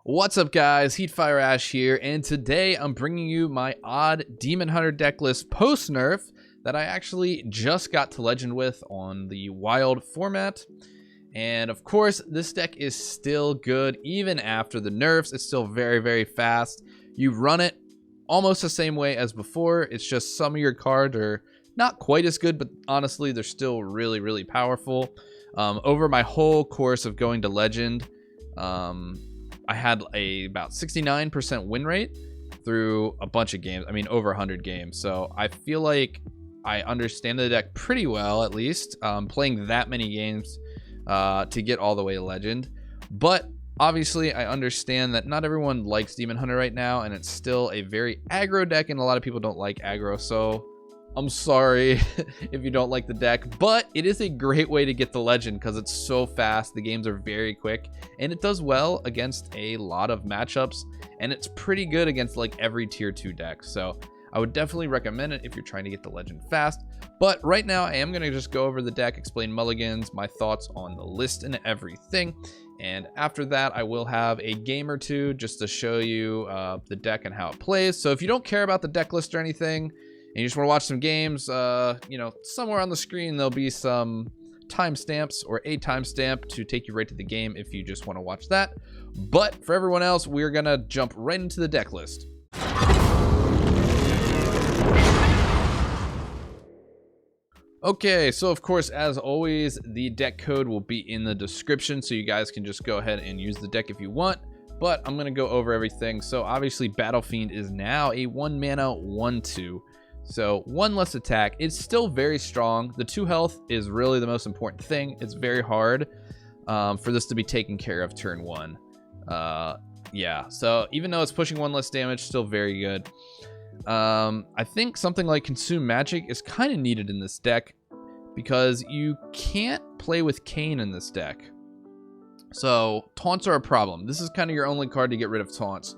What's up guys, Heatfireash here, and today I'm bringing you my odd Demon Hunter deck list post-nerf that I actually just got to Legend with on the Wild format. And of course, this deck is still good even after the nerfs. It's still very fast. You run it almost the same way as before. It's just some of your cards are not quite as good, but honestly, they're still really powerful. Over my whole course of going to Legend, I had about 69% win rate through a bunch of games. I mean, over 100 games. So I feel like I understand the deck pretty well, at least, playing that many games to get all the way to Legend. But obviously, I understand that not everyone likes Demon Hunter right now, and it's still a very aggro deck, and a lot of people don't like aggro. So I'm sorry if you don't like the deck, but it is a great way to get the Legend because it's so fast. The games are very quick, and it does well against a lot of matchups, and it's pretty good against like every tier 2 deck. So I would definitely recommend it if you're trying to get the Legend fast. But right now, I am going to just go over the deck, explain mulligans, my thoughts on the list and everything. And after that, I will have a game or two just to show you the deck and how it plays. So if you don't care about the deck list or anything, and you just want to watch some games, you know, somewhere on the screen there'll be some timestamps or a timestamp to take you right to the game if you just want to watch that. But for everyone else, we're gonna jump right into the deck list. Okay, so of course, as always, the deck code will be in the description, so you guys can just go ahead and use the deck if you want. But I'm gonna go over everything. So obviously, Battlefiend is now a 1-mana 1/2. So 1 less attack. It's still very strong. The 2 health is really the most important thing. It's very hard for this to be taken care of turn 1. Yeah, so even though it's pushing 1 less damage, still very good. I think something like Consume Magic is kind of needed in this deck because you can't play with Kayn in this deck. So taunts are a problem. This is kind of your only card to get rid of taunts.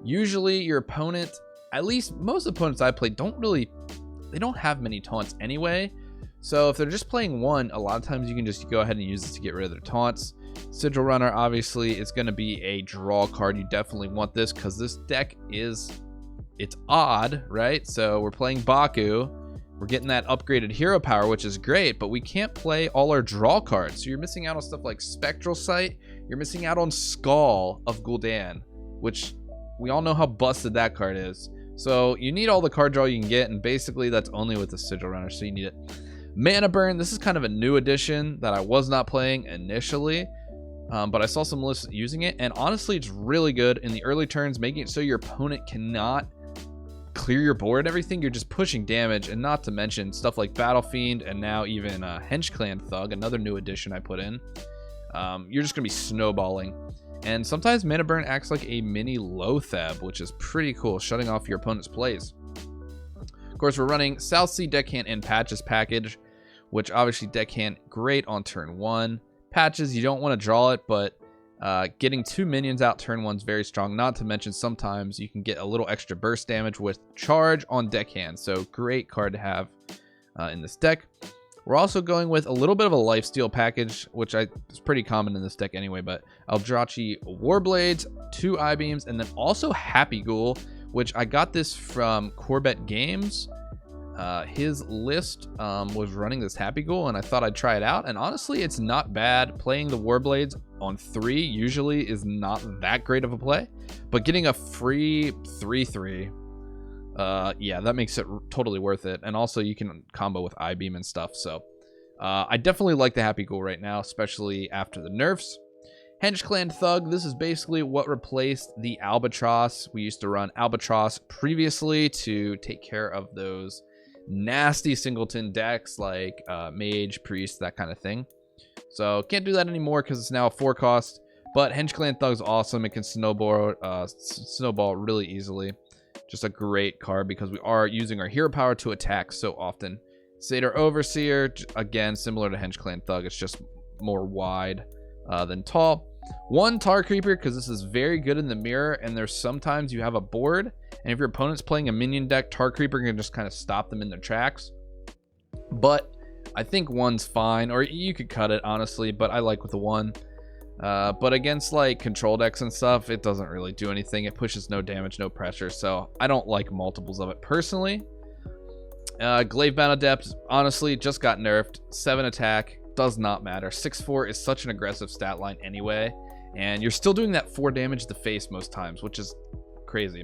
Usually your opponent, at least most opponents I play, they don't have many taunts anyway. So if they're just playing 1, a lot of times you can just go ahead and use it to get rid of their taunts. Sigil Runner obviously is going to be a draw card. You definitely want this because this deck it's odd, right? So we're playing Baku. We're getting that upgraded hero power, which is great, but we can't play all our draw cards. So you're missing out on stuff like Spectral Sight. You're missing out on Skull of Gul'dan, which we all know how busted that card is. So you need all the card draw you can get, and basically that's only with the Sigil Runner, so you need it. Mana Burn, this is kind of a new addition that I was not playing initially, but I saw some lists using it, and honestly it's really good in the early turns, making it so your opponent cannot clear your board and everything. You're just pushing damage, and not to mention stuff like Battlefiend and now even Hench-Clan Thug, another new addition I put in. You're just going to be snowballing. And sometimes Mana Burn acts like a mini Loatheb, which is pretty cool, shutting off your opponent's plays. Of course, we're running Southsea Deckhand and Patches package, which obviously Deckhand great on turn 1. Patches, you don't want to draw it, but getting 2 minions out turn 1 is very strong. Not to mention sometimes you can get a little extra burst damage with charge on Deckhand, so great card to have in this deck. We're also going with a little bit of a lifesteal package, which is pretty common in this deck anyway, but Aldrachi Warblades, 2 I-beams, and then also Happy Ghoul, which I got this from Corbett Games. His list was running this Happy Ghoul, and I thought I'd try it out, and honestly, it's not bad. Playing the Warblades on 3 usually is not that great of a play, but getting a free 3/3, yeah, that makes it totally worth it. And also you can combo with I-beam and stuff. So I definitely like the Happy Ghoul right now, especially after the nerfs. Hench-Clan Thug, this is basically what replaced the Albatross. We used to run Albatross previously to take care of those nasty singleton decks like Mage, Priest, that kind of thing. So can't do that anymore because it's now a 4 cost. But Hench-Clan Thug's awesome. It can snowball really easily. Just a great card because we are using our hero power to attack so often. Satyr Overseer, again, similar to Hench-Clan Thug. It's just more wide than tall. 1 Tar Creeper, because this is very good in the mirror, and there's sometimes you have a board, and if your opponent's playing a minion deck, Tar Creeper can just kind of stop them in their tracks. But I think 1's fine, or you could cut it, honestly, but I like with the 1. But against like control decks and stuff, it doesn't really do anything. It pushes no damage, no pressure, so I don't like multiples of it personally. Glaivebound Adept, honestly, just got nerfed. 7 attack, does not matter. 6-4 is such an aggressive stat line anyway, and you're still doing that 4 damage to the face most times, which is crazy.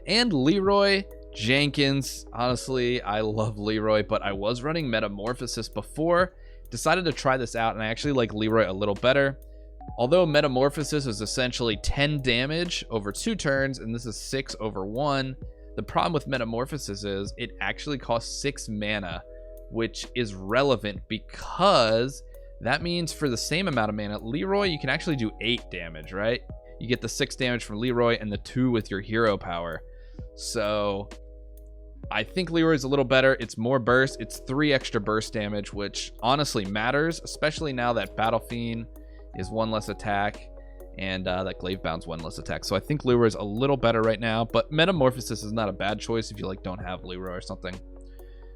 And Leeroy Jenkins, honestly, I love Leeroy, but I was running Metamorphosis before. Decided to try this out, and I actually like Leeroy a little better. Although Metamorphosis is essentially 10 damage over 2 turns, and this is 6 over 1, the problem with Metamorphosis is it actually costs 6 mana, which is relevant because that means for the same amount of mana, Leeroy, you can actually do 8 damage, right? You get the 6 damage from Leeroy and the 2 with your hero power. So I think Leeroy's a little better. It's more burst. It's 3 extra burst damage, which honestly matters, especially now that Battlefiend is 1 less attack and that Glaivebound's 1 less attack. So I think Leeroy's a little better right now, but Metamorphosis is not a bad choice if you like don't have Leeroy or something.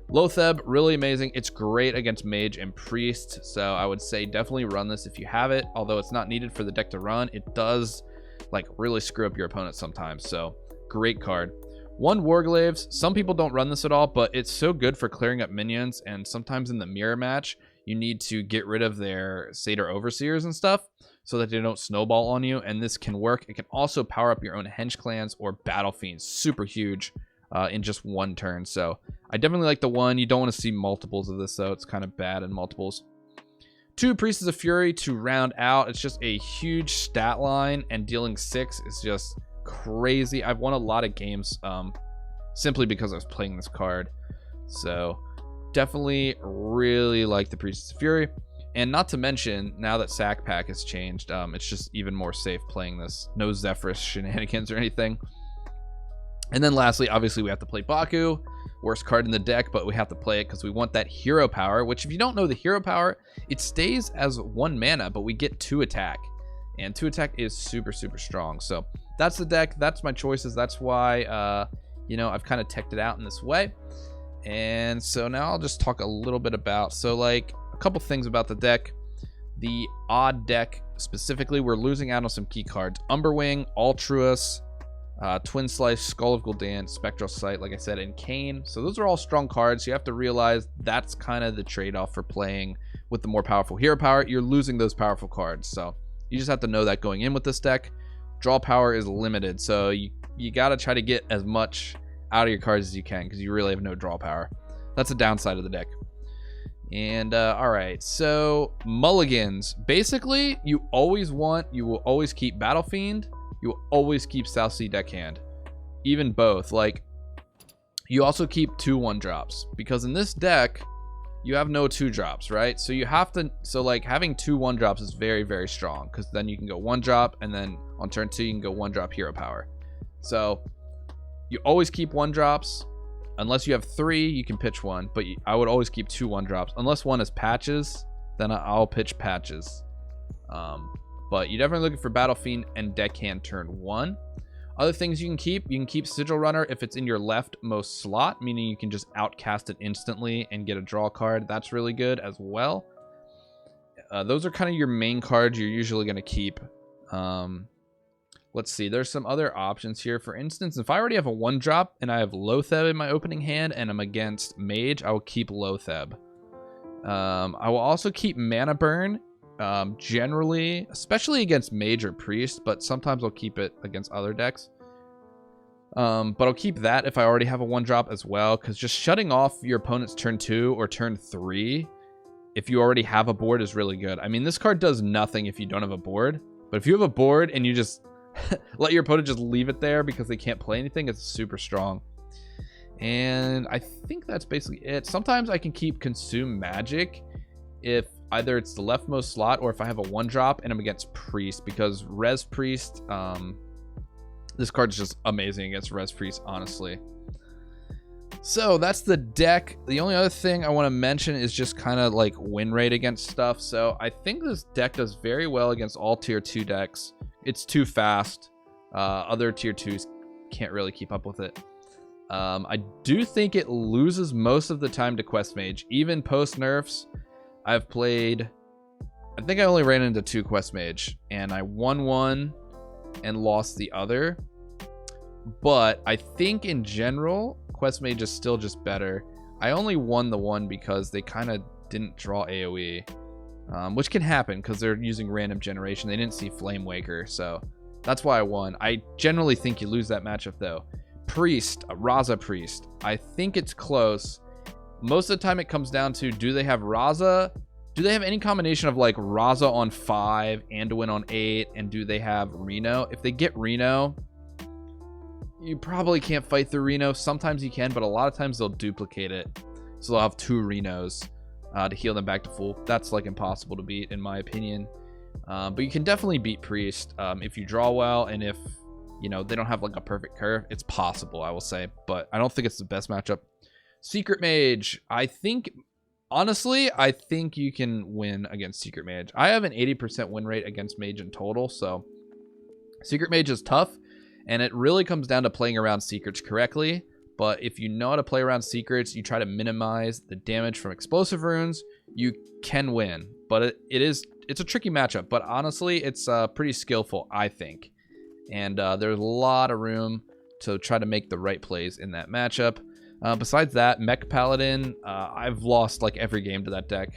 Loatheb, really amazing. It's great against Mage and Priest, so I would say definitely run this if you have it. Although it's not needed for the deck to run, it does like really screw up your opponent sometimes, so great card. 1 Warglaives, some people don't run this at all, but it's so good for clearing up minions, and sometimes in the mirror match, you need to get rid of their Satyr Overseers and stuff so that they don't snowball on you, and this can work. It can also power up your own Hench-Clans or Battlefiends, super huge in just 1 turn. So I definitely like the 1. You don't want to see multiples of this, though. It's kind of bad in multiples. 2 Priestess of Fury to round out. It's just a huge stat line, and dealing 6 is just crazy. I've won a lot of games simply because I was playing this card. So definitely really like the Priestess of Fury. And not to mention, now that Sack Pack has changed, it's just even more safe playing this. No Zephyrus shenanigans or anything. And then lastly, obviously we have to play Baku. Worst card in the deck, but we have to play it because we want that hero power, which if you don't know the hero power, it stays as 1 mana, but we get 2 attack. And 2 attack is super, super strong. So that's the deck. That's my choices. That's why, you know, I've kind of teched it out in this way. And so now I'll just talk a little bit about, so like a couple things about the deck. The odd deck specifically, we're losing out on some key cards. Umberwing, Altruist, Twin Slice, Skull of Gul'dan, Spectral Sight, like I said, and Kane. So those are all strong cards. You have to realize that's kind of the trade-off for playing with the more powerful hero power. You're losing those powerful cards. So you just have to know that going in with this deck. Draw power is limited. So you got to try to get as much out of your cards as you can because you really have no draw power. That's the downside of the deck. And all right, so mulligans. Basically, you will always keep Battlefiend. You will always keep Southsea Deckhand. Even both. Like, you also keep 2 1-drops. Because in this deck, you have no 2-drops, right? So you have to, so like having 2 1-drops is very, very strong. Because then you can go 1-drop, and then on turn 2, you can go 1-drop hero power. So you always keep 1-drops. Unless you have 3, you can pitch 1. But I would always keep 2 1-drops. Unless one is patches, then I'll pitch patches. But you're definitely looking for Battlefiend and Deckhand turn 1. Other things you can keep Sigil Runner if it's in your leftmost slot, meaning you can just outcast it instantly and get a draw card. That's really good as well. Those are kind of your main cards you're usually going to keep. Let's see, there's some other options here. For instance, if I already have a 1-drop and I have Loatheb in my opening hand and I'm against Mage, I will keep Loatheb. I will also keep Mana Burn. Generally, especially against Mage or Priest, but sometimes I'll keep it against other decks. But I'll keep that if I already have a 1-drop as well, because just shutting off your opponent's turn 2 or turn 3, if you already have a board, is really good. I mean, this card does nothing if you don't have a board, but if you have a board and you just let your opponent just leave it there because they can't play anything, it's super strong. And I think that's basically it. Sometimes I can keep Consume Magic if either it's the leftmost slot or if I have a 1-drop and I'm against Priest, because Res Priest, this card's just amazing against Res Priest, honestly. So that's the deck. The only other thing I want to mention is just kind of like win rate against stuff. So I think this deck does very well against all tier 2 decks. It's too fast. Other tier 2s can't really keep up with it. I do think it loses most of the time to Quest Mage. Even post nerfs, I've played I think I only ran into 2 Quest Mage, and I won one and lost the other. But I think in general, Quest Mage is still just better. I only won the one because they kind of didn't draw AoE, which can happen because they're using random generation. They didn't see Flame Waker, so that's why I won. I generally think you lose that matchup though. Priest, Raza Priest. I think it's close. Most of the time it comes down to, do they have Raza? Do they have any combination of like Raza on 5, Anduin on 8, and do they have Reno? If they get Reno, you probably can't fight through Reno. Sometimes you can, but a lot of times they'll duplicate it. So they'll have 2 Renos to heal them back to full. That's like impossible to beat in my opinion. But you can definitely beat Priest if you draw well, and if, you know, they don't have like a perfect curve. It's possible, I will say, but I don't think it's the best matchup. Secret Mage. I think, honestly, I think you can win against Secret Mage. I have an 80% win rate against Mage in total, so Secret Mage is tough, and it really comes down to playing around secrets correctly. But if you know how to play around secrets, you try to minimize the damage from explosive runes, you can win. But it's a tricky matchup, but honestly, it's pretty skillful, I think. And there's a lot of room to try to make the right plays in that matchup. Besides that, Mech Paladin, I've lost like every game to that deck.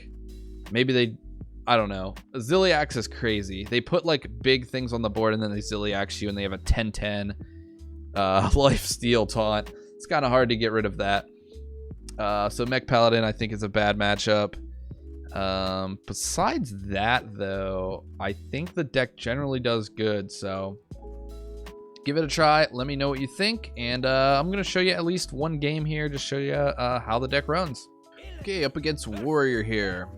Maybe they, I don't know. Ziliax is crazy. They put like big things on the board and then they Ziliax you and they have a 10-10 lifesteal taunt. It's kind of hard to get rid of that. So Mech Paladin I think is a bad matchup. Besides that though, I think the deck generally does good, so give it a try. Let me know what you think, and I'm gonna show you at least one game here, just show you how the deck runs. Okay, up against Warrior here.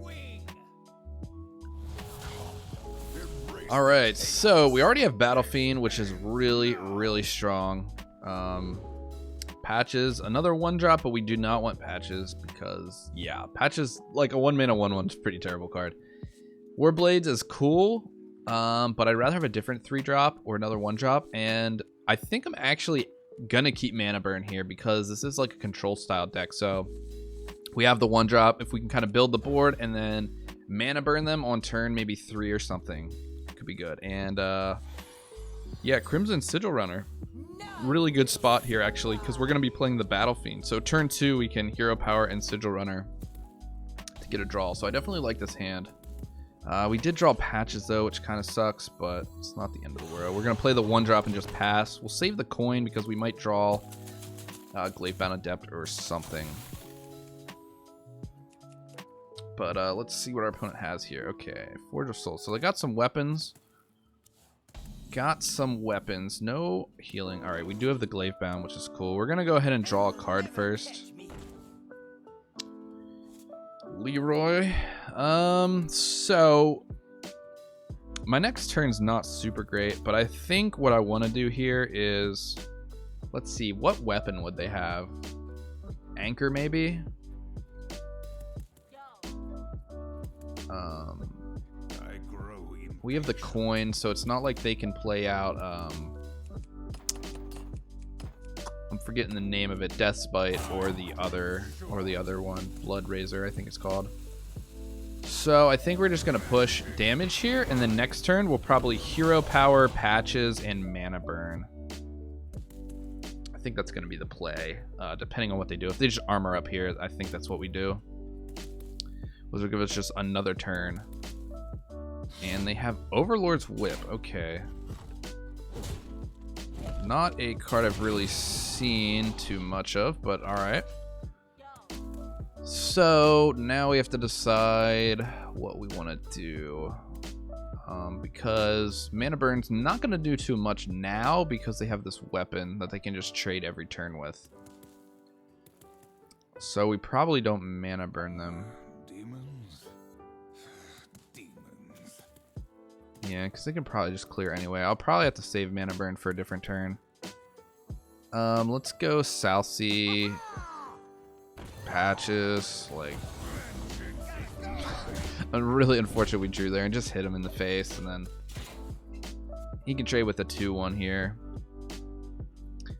All right, so we already have Battlefiend, which is really strong. Patches, another 1-drop, but we do not want Patches because, yeah, Patches, like a 1-mana 1/1 is a pretty terrible card. Warblades is cool, but I'd rather have a different 3-drop or another 1-drop, and I think I'm actually gonna keep Mana Burn here because this is like a control style deck. So we have the 1-drop. If we can kind of build the board and then Mana Burn them on turn maybe 3 or something, could be good. And yeah, Crimson Sigil Runner, really good spot here actually, because we're gonna be playing the Battlefiend. So turn 2 we can Hero Power and Sigil Runner to get a draw. So I definitely like this hand. We did draw Patches though, which kind of sucks, but it's not the end of the world. We're gonna play the 1-drop and just pass. We'll save the coin because we might draw Glaivebound Adept or something. But let's see what our opponent has here. Okay, Forge of Souls. So they got some weapons. No healing. All right, we do have the Glaivebound, which is cool. We're gonna go ahead and draw a card first. Leeroy. So my next turn's not super great, but I think what I want to do here is, let's see, what weapon would they have? Anchor maybe? We have the coin, so it's not like they can play out I'm forgetting the name of it, Death Spite or the other one, Blood Razor I think it's called. So I think we're just gonna push damage here, and then next turn we'll probably Hero Power, Patches, and Mana Burn. I think that's gonna be the play, depending on what they do. If they just armor up here, I think that's what we do. Which will give us just another turn. And they have Overlord's Whip. Okay. Not a card I've really seen too much of, but alright. So now we have to decide what we want to do. Because Mana Burn's not going to do too much now because they have this weapon that they can just trade every turn with. So we probably don't Mana Burn them. Yeah, because they can probably just clear anyway. I'll probably have to save Mana Burn for a different turn. Let's go Southsea. Patches. Like, really unfortunate we drew there and just hit him in the face, and then he can trade with a 2/1 here.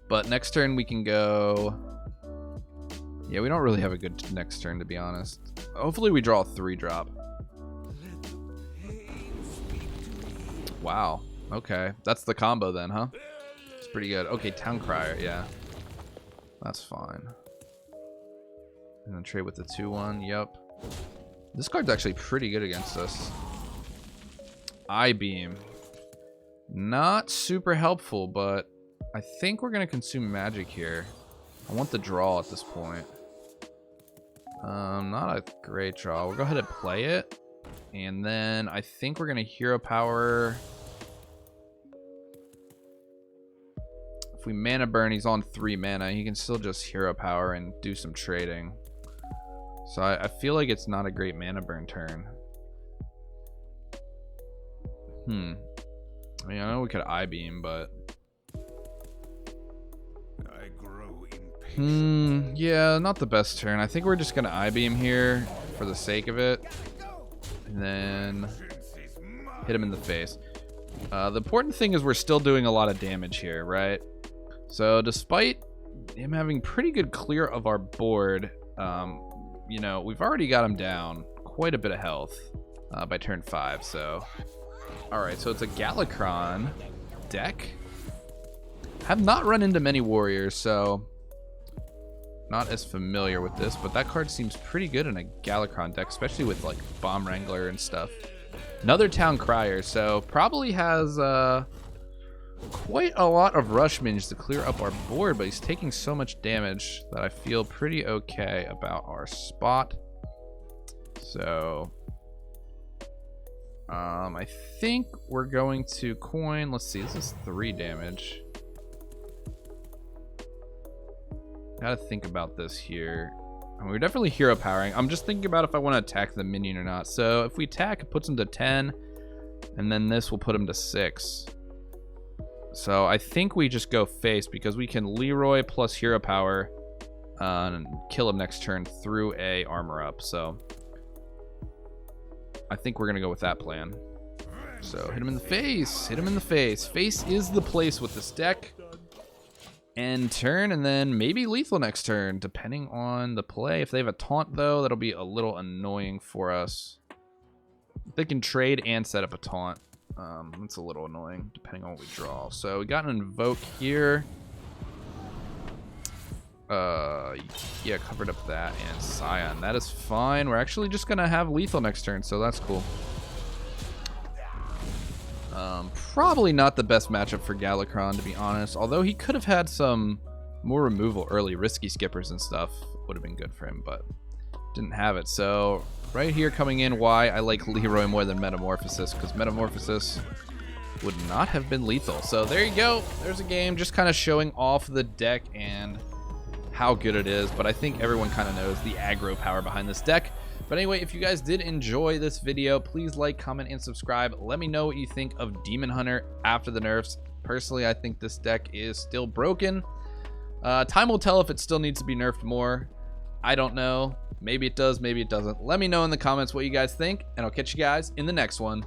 But next turn we can go. Yeah, we don't really have a good next turn, to be honest. Hopefully we draw a 3-drop. Wow. Okay. That's the combo then, huh? It's pretty good. Okay, Town Crier, yeah. That's fine. And then trade with the 2-1. Yep. This card's actually pretty good against us. Eye Beam. Not super helpful, but I think we're going to consume magic here. I want the draw at this point. Not a great draw. We'll go ahead and play it. And then I think we're going to Hero Power. If we mana burn, he's on 3 mana. He can still just Hero Power and do some trading. So I feel like it's not a great mana burn turn. I mean, I know we could Eye Beam, but... I grow impatient. Yeah, not the best turn. I think we're just going to Eye Beam here for the sake of it. And then hit him in the face. The important thing is we're still doing a lot of damage here, right? So despite him having pretty good clear of our board, you know, we've already got him down quite a bit of health by turn 5. So, all right, so it's a Galakron deck. Have not run into many warriors, so not as familiar with this, but that card seems pretty good in a Galakron deck, especially with like Bomb Wrangler and stuff. Another Town Crier, so probably has quite a lot of rush minions to clear up our board, but he's taking so much damage that I feel pretty okay about our spot. So I think we're going to coin. Let's see, this is 3 damage. Gotta think about this here. I mean, we're definitely hero powering. I'm just thinking about if I want to attack the minion or not. So if we attack, it puts him to 10, and then this will put him to 6. So I think we just go face because we can Leeroy plus hero power and kill him next turn through a armor up. So I think we're gonna go with that plan. So hit him in the face. Hit him in the face. Face is the place with this deck. End turn, and then maybe lethal next turn, depending on the play. If they have a taunt, though, that'll be a little annoying for us. They can trade and set up a taunt. That's a little annoying, depending on what we draw. So we got an Invoke here. Yeah, covered up that and Scion. That is fine. We're actually just gonna have lethal next turn, so that's cool. Probably not the best matchup for Galakron, to be honest. Although he could have had some more removal early, risky skippers and stuff. Would have been good for him, but didn't have it. So right here coming in, why I like Leeroy more than Metamorphosis, because Metamorphosis would not have been lethal. So there you go. There's a game just kind of showing off the deck and how good it is. But I think everyone kind of knows the aggro power behind this deck. But anyway, if you guys did enjoy this video, please like, comment, and subscribe. Let me know what you think of Demon Hunter after the nerfs. Personally, I think this deck is still broken. Time will tell if it still needs to be nerfed more. I don't know. Maybe it does, maybe it doesn't. Let me know in the comments what you guys think, and I'll catch you guys in the next one.